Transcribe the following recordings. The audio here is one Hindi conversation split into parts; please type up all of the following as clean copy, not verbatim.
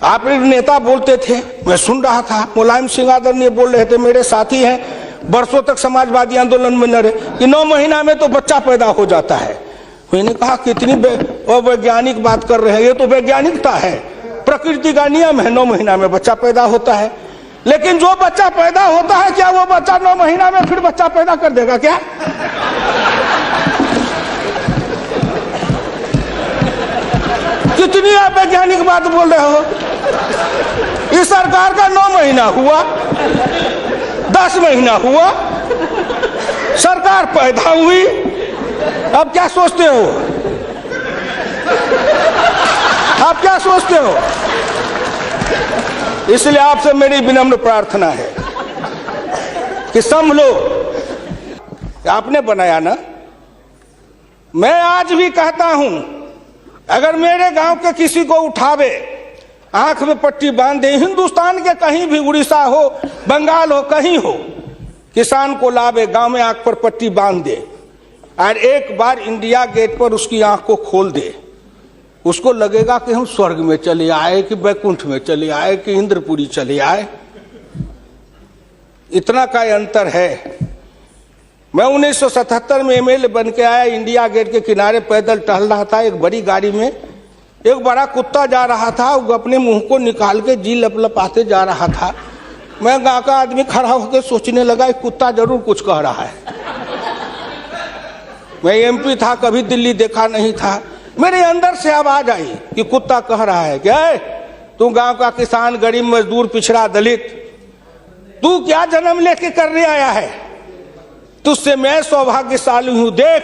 आप एक नेता बोलते थे, मैं सुन रहा था, मुलायम सिंह आदरणीय बोल रहे थे, मेरे साथी हैं, बरसों तक समाजवादी आंदोलन में न रहे कि 9 महीना में तो बच्चा पैदा हो जाता है। मैंने कहा कितनी वैज्ञानिक बात कर रहे हैं, ये तो वैज्ञानिकता है, प्रकृति का नियम है, 9 महीना में बच्चा पैदा होता है। लेकिन जो बच्चा पैदा होता है, क्या वो बच्चा 9 महीना में फिर बच्चा पैदा कर देगा क्या? कितनी आप वैज्ञानिक बात बोल रहे हो। इस सरकार का 9 महीना हुआ, 10 महीना हुआ, सरकार पैदा हुई, अब क्या सोचते हो? आप क्या सोचते हो? इसलिए आपसे मेरी विनम्र प्रार्थना है कि संभलो। आपने बनाया ना, मैं आज भी कहता हूं, अगर मेरे गांव के किसी को उठावे, आंख में पट्टी बांध दे, हिंदुस्तान के कहीं भी, उड़ीसा हो, बंगाल हो, कहीं हो, किसान को लावे, गांव में आंख पर पट्टी बांध दे और एक बार इंडिया गेट पर उसकी आंख को खोल दे, उसको लगेगा कि हम स्वर्ग में चले आए, कि बैकुंठ में चले आए, कि इंद्रपुरी चले आए। इतना का अंतर है। मैं 1977 में एमएलए बन के आया, इंडिया गेट के किनारे पैदल टहल रहा था, एक बड़ी गाड़ी में एक बड़ा कुत्ता जा रहा था, वो अपने मुंह को निकाल के जी लपलपाते जा रहा था। मैं गांव का आदमी खड़ा होकर सोचने लगा, कुत्ता जरूर कुछ कह रहा है। मैं एमपी था, कभी दिल्ली देखा नहीं था, मेरे अंदर से आवाज आई कि कुत्ता कह रहा है कि तू गांव का किसान, गरीब, मजदूर, पिछड़ा, दलित, तू क्या जन्म लेके करने आया है? तुझसे मैं सौभाग्यशाली हूं। देख,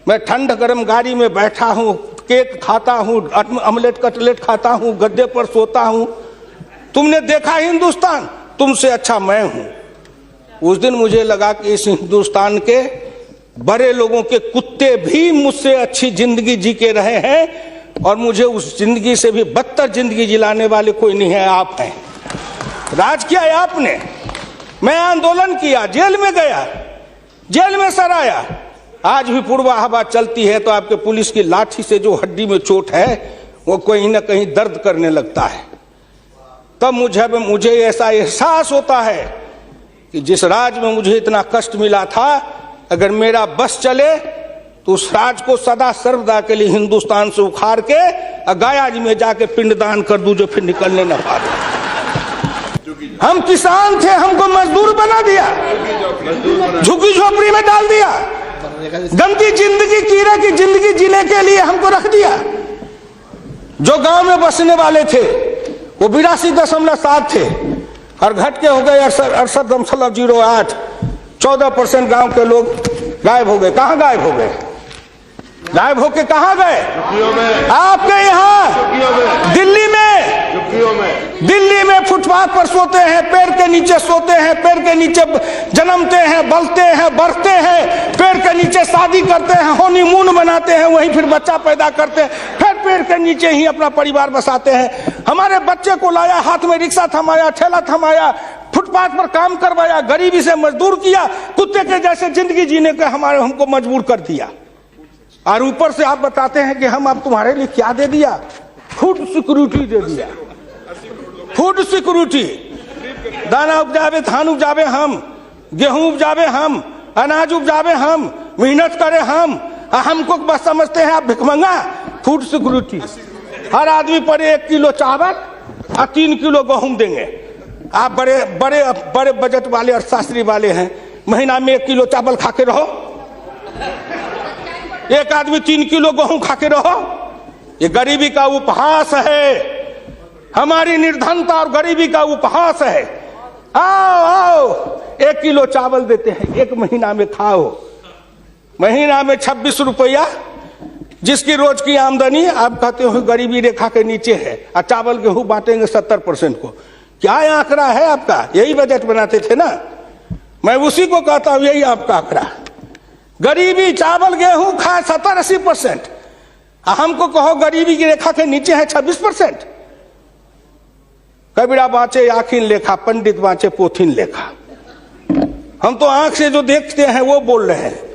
मैं ठंड गर्म गाड़ी में बैठा हूं, केक खाता हूं, ऑमलेट कटलेट खाता हूं, गद्दे पर सोता हूं। तुमने देखा हिंदुस्तान, तुमसे अच्छा मैं हूं। उस दिन मुझे लगा कि इस हिंदुस्तान के बड़े लोगों के कुत्ते भी मुझसे अच्छी जिंदगी जी के रहे हैं, और मुझे उस जिंदगी से भी बदतर जिंदगी जिलाने वाले कोई नहीं है, आप हैं। राज किया है आपने। मैं आंदोलन किया, जेल में गया, जेल में सराया। आज भी पूर्वा हवा चलती है तो आपके पुलिस की लाठी से जो हड्डी में चोट है वो कहीं ना कहीं दर्द करने लगता है। तब मुझे ऐसा एहसास होता है कि जिस राज में मुझे इतना कष्ट मिला था, अगर मेरा बस चले तो उस राज को सदा सर्वदा के लिए हिंदुस्तान से उखाड़ के गया जी में जाके पिंडदान कर दूं, जो फिर निकलने न पाते। हम किसान थे, हमको मजदूर बना दिया, झुग्गी झोपड़ी में डाल दिया, गंदी जिंदगी, कीड़े की जिंदगी जीने के लिए हमको रख दिया। जो गांव में बसने वाले थे वो 82.7 थे और घट के हो गए 68.08। 14% गांव के लोग गायब हो गए। कहां गायब हो गए? गायब होके कहां गए? आपके यहाँ दिल्ली में फुटपाथ पर सोते हैं, पेड़ के नीचे सोते हैं, पेड़ के नीचे जन्मते हैं, बलते हैं, बढ़ते हैं, पेड़ के नीचे शादी करते हैं, हनीमून मनाते हैं, वहीं फिर बच्चा पैदा करते हैं, फिर पेड़ के नीचे ही अपना परिवार बसाते हैं। हमारे बच्चे को लाया, हाथ में रिक्शा थमाया, ठेला थमाया, फुटपाथ पर काम करवाया, गरीबी से मजदूर किया, कुत्ते के जैसे जिंदगी जीने के हमको मजबूर कर दिया। और ऊपर से आप बताते हैं कि हम अब तुम्हारे लिए क्या दे दिया? फूड सिक्योरिटी दे दिया। फूड सिक्योरिटी, दाना उपजावे, धान उपजावे हम, गेहूं उपजावे हम, अनाज उपजावे हम, मेहनत करे हम, हमको बस समझते हैं आप भिखमंगा। फूड सिक्योरिटी, हर आदमी पर 1 किलो चावल और 3 किलो गेहूं देंगे। आप बड़े बड़े बड़े बजट वाले अर्थशास्त्री वाले हैं, महीना में 1 किलो चावल खा के रहो, एक आदमी 3 किलो गेहूं खा के रहो। ये गरीबी का उपहास है, हमारी निर्धनता और गरीबी का उपहास है। आओ आओ, 1 किलो चावल देते हैं, 1 महीना में खाओ। महीना में 26 रुपया, जिसकी रोज की आमदनी आप कहते हो गरीबी रेखा के नीचे है, और चावल गेहूं बांटेंगे 70% को। क्या आंकड़ा है आपका? यही बजट बनाते थे ना। मैं उसी को कहता हूं, यही आपका आंकड़ा। गरीबी, चावल गेहूं खाए 70-80%, हमको कहो गरीबी की रेखा के नीचे है 26%। कबीरा बाँचे आखिन लेखा, पंडित बाँचे पोथिन लेखा। हम तो आंख से जो देखते हैं वो बोल रहे हैं।